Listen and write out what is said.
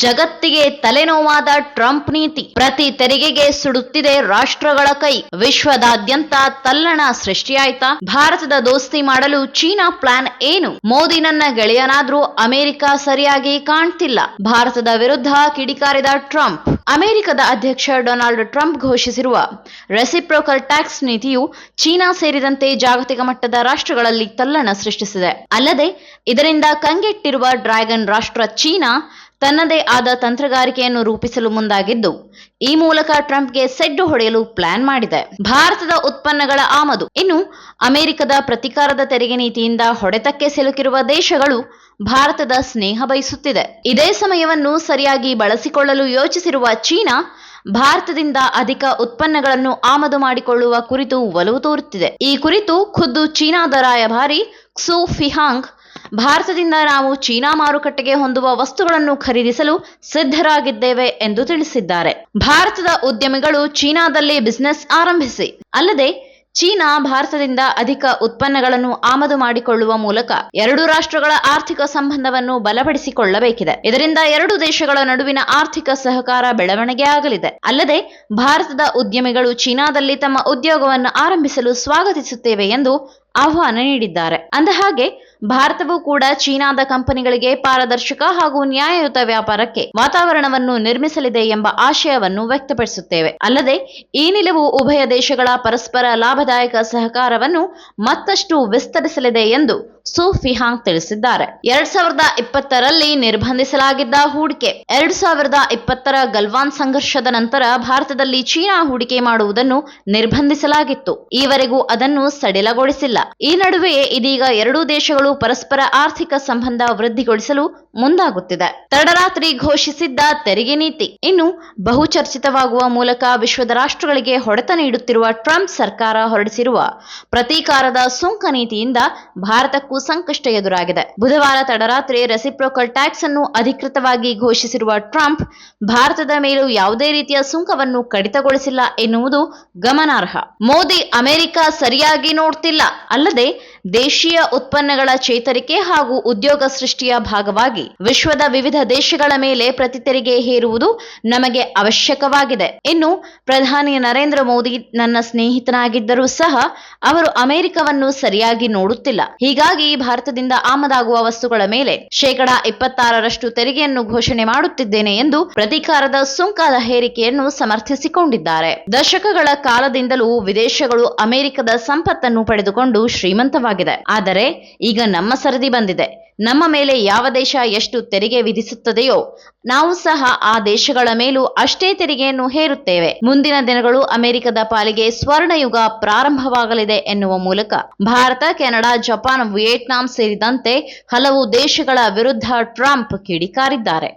ಜಗತ್ತಿಗೆ ತಲೆನೋವಾದ ಟ್ರಂಪ್ ನೀತಿ. ಪ್ರತಿ ತೆರಿಗೆಗೆ ಸುಡುತ್ತಿದೆ ರಾಷ್ಟ್ರಗಳ ಕೈ. ವಿಶ್ವದಾದ್ಯಂತ ತಲ್ಲಣ ಸೃಷ್ಟಿಯಾಯ್ತಾ? ಭಾರತದ ದೋಸ್ತಿ ಮಾಡಲು ಚೀನಾ ಪ್ಲಾನ್ ಏನು? ಮೋದಿ ನನ್ನ ಗೆಳೆಯನಾದ್ರೂ ಅಮೆರಿಕ ಸರಿಯಾಗಿ ಕಾಣ್ತಿಲ್ಲ. ಭಾರತದ ವಿರುದ್ಧ ಕಿಡಿಕಾರಿದ ಟ್ರಂಪ್. ಅಮೆರಿಕದ ಅಧ್ಯಕ್ಷ ಡೊನಾಲ್ಡ್ ಟ್ರಂಪ್ ಘೋಷಿಸಿರುವ ರೆಸಿಪ್ರೋಕಲ್ ಟ್ಯಾಕ್ಸ್ ನೀತಿಯು ಚೀನಾ ಸೇರಿದಂತೆ ಜಾಗತಿಕ ಮಟ್ಟದ ರಾಷ್ಟ್ರಗಳಲ್ಲಿ ತಲ್ಲಣ ಸೃಷ್ಟಿಸಿದೆ. ಅಲ್ಲದೆ ಇದರಿಂದ ಕಂಗೆಟ್ಟಿರುವ ಡ್ರ್ಯಾಗನ್ ರಾಷ್ಟ್ರ ಚೀನಾ ತನ್ನದೇ ಆದ ತಂತ್ರಗಾರಿಕೆಯನ್ನು ರೂಪಿಸಲು ಮುಂದಾಗಿದ್ದು, ಈ ಮೂಲಕ ಟ್ರಂಪ್ಗೆ ಸೆಡ್ಡು ಹೊಡೆಯಲು ಪ್ಲಾನ್ ಮಾಡಿದೆ. ಭಾರತದ ಉತ್ಪನ್ನಗಳ ಆಮದು. ಇನ್ನು ಅಮೆರಿಕದ ಪ್ರತೀಕಾರದ ತೆರಿಗೆ ನೀತಿಯಿಂದ ಹೊಡೆತಕ್ಕೆ ಸಿಲುಕಿರುವ ದೇಶಗಳು ಭಾರತದ ಸ್ನೇಹ ಬಯಸುತ್ತಿದೆ. ಇದೇ ಸಮಯವನ್ನು ಸರಿಯಾಗಿ ಬಳಸಿಕೊಳ್ಳಲು ಯೋಚಿಸಿರುವ ಚೀನಾ ಭಾರತದಿಂದ ಅಧಿಕ ಉತ್ಪನ್ನಗಳನ್ನು ಆಮದು ಮಾಡಿಕೊಳ್ಳುವ ಕುರಿತು ಒಲವು ತೋರುತ್ತಿದೆ. ಈ ಕುರಿತು ಖುದ್ದು ಚೀನಾದ ರಾಯಭಾರಿ ಕ್ಸು ಫಿಹಾಂಗ್ ಭಾರತದಿಂದ ನಾವು ಚೀನಾ ಮಾರುಕಟ್ಟೆಗೆ ಹೊಂದುವ ವಸ್ತುಗಳನ್ನು ಖರೀದಿಸಲು ಸಿದ್ಧರಾಗಿದ್ದೇವೆ ಎಂದು ತಿಳಿಸಿದ್ದಾರೆ. ಭಾರತದ ಉದ್ಯಮಿಗಳು ಚೀನಾದಲ್ಲಿ ಬಿಸಿನೆಸ್ ಆರಂಭಿಸಿ. ಅಲ್ಲದೆ ಚೀನಾ ಭಾರತದಿಂದ ಅಧಿಕ ಉತ್ಪನ್ನಗಳನ್ನು ಆಮದು ಮಾಡಿಕೊಳ್ಳುವ ಮೂಲಕ ಎರಡು ರಾಷ್ಟ್ರಗಳ ಆರ್ಥಿಕ ಸಂಬಂಧವನ್ನು ಬಲಪಡಿಸಿಕೊಳ್ಳಬೇಕಿದೆ. ಇದರಿಂದ ಎರಡು ದೇಶಗಳ ನಡುವಿನ ಆರ್ಥಿಕ ಸಹಕಾರ ಬೆಳವಣಿಗೆ ಆಗಲಿದೆ. ಅಲ್ಲದೆ ಭಾರತದ ಉದ್ಯಮಿಗಳು ಚೀನಾದಲ್ಲಿ ತಮ್ಮ ಉದ್ಯೋಗವನ್ನು ಆರಂಭಿಸಲು ಸ್ವಾಗತಿಸುತ್ತೇವೆ ಎಂದು ಆಹ್ವಾನ ನೀಡಿದ್ದಾರೆ. ಅಂದಹಾಗೆ ಭಾರತವೂ ಕೂಡ ಚೀನಾದ ಕಂಪನಿಗಳಿಗೆ ಪಾರದರ್ಶಕ ಹಾಗೂ ನ್ಯಾಯಯುತ ವ್ಯಾಪಾರಕ್ಕೆ ವಾತಾವರಣವನ್ನು ನಿರ್ಮಿಸಲಿದೆ ಎಂಬ ಆಶಯವನ್ನು ವ್ಯಕ್ತಪಡಿಸುತ್ತೇವೆ. ಅಲ್ಲದೆ ಈ ನಿಲುವು ಉಭಯ ದೇಶಗಳ ಪರಸ್ಪರ ಲಾಭದಾಯಕ ಸಹಕಾರವನ್ನು ಮತ್ತಷ್ಟು ವಿಸ್ತರಿಸಲಿದೆ ಎಂದು ಸು ಫಿಹಾಂಗ್ ತಿಳಿಸಿದ್ದಾರೆ. 2020ರಲ್ಲಿ ನಿರ್ಬಂಧಿಸಲಾಗಿದ್ದ ಹೂಡಿಕೆ. 2020ರ ಗಲ್ವಾನ್ ಸಂಘರ್ಷದ ನಂತರ ಭಾರತದಲ್ಲಿ ಚೀನಾ ಹೂಡಿಕೆ ಮಾಡುವುದನ್ನು ನಿರ್ಬಂಧಿಸಲಾಗಿತ್ತು. ಈವರೆಗೂ ಅದನ್ನು ಸಡಿಲಗೊಳಿಸಿಲ್ಲ. ಈ ನಡುವೆಯೇ ಇದೀಗ ಎರಡೂ ದೇಶಗಳು ಪರಸ್ಪರ ಆರ್ಥಿಕ ಸಂಬಂಧ ವೃದ್ಧಿಗೊಳಿಸಲು ಮುಂದಾಗುತ್ತಿದೆ. ತಡರಾತ್ರಿ ಘೋಷಿಸಿದ್ದ ತೆರಿಗೆ ನೀತಿ ಇನ್ನು ಬಹುಚರ್ಚಿತವಾಗುವ ಮೂಲಕ ವಿಶ್ವದ ರಾಷ್ಟ್ರಗಳಿಗೆ ಹೊಡೆತ ನೀಡುತ್ತಿರುವ ಟ್ರಂಪ್ ಸರ್ಕಾರ ಹೊರಡಿಸಿರುವ ಪ್ರತೀಕಾರದ ಸುಂಕ ನೀತಿಯಿಂದ ಭಾರತಕ್ಕೂ ಸಂಕಷ್ಟ ಎದುರಾಗಿದೆ. ಬುಧವಾರ ತಡರಾತ್ರಿ ರೆಸಿಪ್ರೋಕಲ್ ಟ್ಯಾಕ್ಸ್ ಅನ್ನು ಅಧಿಕೃತವಾಗಿ ಘೋಷಿಸಿರುವ ಟ್ರಂಪ್ ಭಾರತದ ಮೇಲೂ ಯಾವುದೇ ರೀತಿಯ ಸುಂಕವನ್ನು ಕಡಿತಗೊಳಿಸಿಲ್ಲ ಎನ್ನುವುದು ಗಮನಾರ್ಹ. ಮೋದಿ ಅಮೆರಿಕ ಸರಿಯಾಗಿ ನೋಡ್ತಿಲ್ಲ. ಅಲ್ಲದೆ ದೇಶೀಯ ಉತ್ಪನ್ನಗಳ ಚೇತರಿಕೆ ಹಾಗೂ ಉದ್ಯೋಗ ಸೃಷ್ಟಿಯ ಭಾಗವಾಗಿ ವಿಶ್ವದ ವಿವಿಧ ದೇಶಗಳ ಮೇಲೆ ಪ್ರತಿ ತೆರಿಗೆ ಹೇರುವುದು ನಮಗೆ ಅವಶ್ಯಕವಾಗಿದೆ. ಇನ್ನು ಪ್ರಧಾನಿ ನರೇಂದ್ರ ಮೋದಿ ನನ್ನ ಸ್ನೇಹಿತನಾಗಿದ್ದರೂ ಸಹ ಅವರು ಅಮೆರಿಕವನ್ನು ಸರಿಯಾಗಿ ನೋಡುತ್ತಿಲ್ಲ. ಹೀಗಾಗಿ ಭಾರತದಿಂದ ಆಮದಾಗುವ ವಸ್ತುಗಳ ಮೇಲೆ 26% ತೆರಿಗೆಯನ್ನು ಘೋಷಣೆ ಮಾಡುತ್ತಿದ್ದೇನೆ ಎಂದು ಪ್ರತೀಕಾರದ ಸುಂಕದ ಹೇರಿಕೆಯನ್ನು ಸಮರ್ಥಿಸಿಕೊಂಡಿದ್ದಾರೆ. ದಶಕಗಳ ಕಾಲದಿಂದಲೂ ವಿದೇಶಗಳು ಅಮೆರಿಕದ ಸಂಪತ್ತನ್ನು ಪಡೆದುಕೊಂಡು ಶ್ರೀಮಂತವಾಗಿದೆ. ಆದರೆ ಈಗ ನಮ್ಮ ಸರದಿ ಬಂದಿದೆ. ನಮ್ಮ ಮೇಲೆ ಯಾವ ದೇಶ ಎಷ್ಟು ತೆರಿಗೆ ವಿಧಿಸುತ್ತದೆಯೋ ನಾವು ಸಹ ಆ ದೇಶಗಳ ಮೇಲೂ ಅಷ್ಟೇ ತೆರಿಗೆಯನ್ನು ಹೇರುತ್ತೇವೆ. ಮುಂದಿನ ದಿನಗಳು ಅಮೆರಿಕದ ಪಾಲಿಗೆ ಸ್ವರ್ಣಯುಗ ಪ್ರಾರಂಭವಾಗಲಿದೆ ಎನ್ನುವ ಮೂಲಕ ಭಾರತ, ಕೆನಡಾ, ಜಪಾನ್, ವಿಯೆಟ್ನಾಂ ಸೇರಿದಂತೆ ಹಲವು ದೇಶಗಳ ವಿರುದ್ಧ ಟ್ರಂಪ್ ಕಿಡಿಕಾರಿದ್ದಾರೆ.